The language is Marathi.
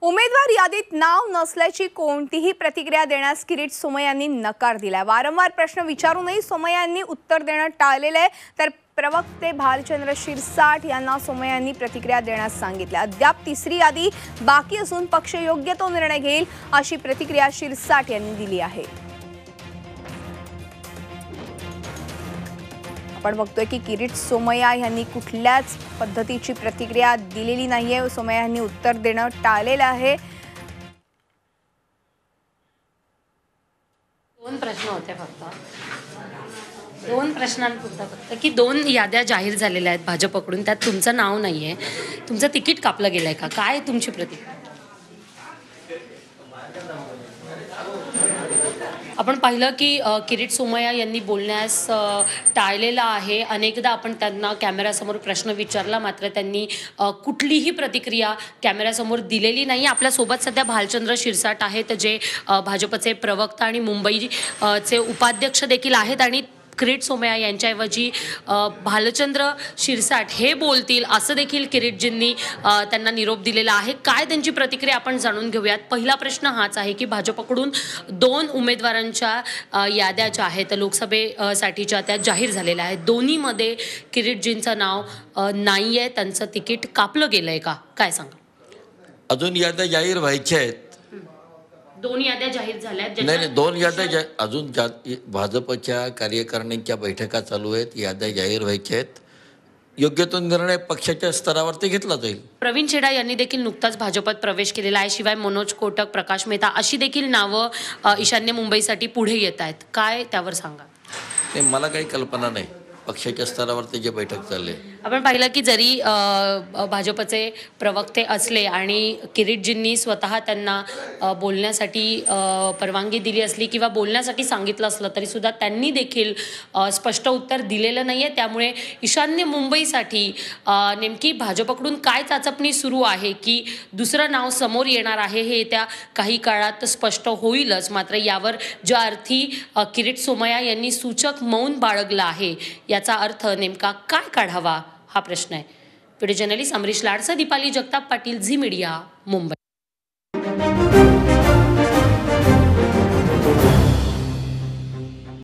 उमेदवार यादीत नाव नसल्याची कोणतीही प्रतिक्रिया देण्यास किरीट सोमय्या यांनी नकार दिलाय। वारंवार प्रश्न विचारूनही सोमय्या यांनी उत्तर देणं टाळलेलं आहे। तर प्रवक्ते भालचंद्र शिरसाट यांना सोमय्या यांनी प्रतिक्रिया देण्यास सांगितले। अद्याप तिसरी यादी बाकी असून पक्ष योग्य तो निर्णय घेईल अशी प्रतिक्रिया शिरसाट यांनी दिली आहे। आपण बघतोय की किरीट सोमय्या यांनी कुठल्याच पद्धतीची प्रतिक्रिया दिलेली नाहीये। सोमय्या यांनी उत्तर देणं टाळलेलं आहे। दोन प्रश्न होते फक्त, दोन प्रश्नांपुरता फक्त की दोन याद्या जाहीर झालेल्या आहेत भाजपकडून, त्यात तुमचं नाव नाहीये, तुमचं तिकीट कापलं गेलंय का, काय तुमची प्रतिक्रिया? आपण पाहिलं की किरीट सोमय्या यांनी बोलण्यास टाळलेलं आहे। अनेकदा आपण त्यांना कॅमेऱ्यासमोर प्रश्न विचारला, मात्र त्यांनी कुठलीही प्रतिक्रिया कॅमेऱ्यासमोर दिलेली नाही। आपल्यासोबत सध्या भालचंद्र शिरसाट आहेत, जे भाजपचे प्रवक्ता आणि मुंबईचे उपाध्यक्ष देखील आहेत, आणि किरीट सोमय्या यांच्याऐवजी भालचंद्र शिरसाट हे बोलतील असं देखील किरीटजींनी त्यांना निरोप दिलेला आहे। काय त्यांची प्रतिक्रिया आपण जाणून घेऊयात। पहिला प्रश्न हाच आहे की भाजपकडून दोन उमेदवारांच्या याद्या ज्या आहेत लोकसभेसाठीच्या त्या जाहीर झालेल्या आहेत, दोन्हीमध्ये किरीटजींचं नाव नाही आहे, त्यांचं तिकीट कापलं गेलंय का, काय सांगा? अजून याद्या जाहीर व्हायच्या आहेत। दोन याद्या जाहीर झाल्या? नाही, दोन याद्या अजून भाजपच्या कार्यकारिणीच्या बैठका चालू आहेत, याद्या जाहीर व्हायच्या आहेत। योग्य तो निर्णय पक्षाच्या स्तरावरती घेतला जाईल। प्रवीण छेडा यांनी देखील नुकताच भाजपात प्रवेश केलेला आहे। शिवाय मनोज कोटक, प्रकाश मेहता अशी देखील नावं ईशान्य मुंबईसाठी पुढे येत आहेत, काय त्यावर सांगा? नाही, मला काही कल्पना नाही। पक्षाच्या स्तरावरती जे बैठक चालले, आपण पाहिलं की जरी भाजपचे प्रवक्ते असले आणि किरीटजींनी स्वतः त्यांना बोलण्यासाठी परवानगी दिली असली किंवा बोलण्यासाठी सांगितलं असलं, तरी सुद्धा त्यांनी देखील स्पष्ट उत्तर दिलेलं नाही आहे। त्यामुळे ईशान्य मुंबईसाठी नेमकी भाजपकडून काय चाचपणी सुरू आहे की दुसरं नाव समोर येणार आहे, हे येत्या काही काळात स्पष्ट होईलच। मात्र यावर ज्या अर्थी किरीट सोमय्या यांनी सूचक मौन बाळगलं आहे, याचा अर्थ नेमका काय काढावा हा प्रश्न आहे। व्हिडिओ जर्नलिस्ट अमरीश लाडसह दीपाली जगताप पाटील, झी मीडिया, मुंबई।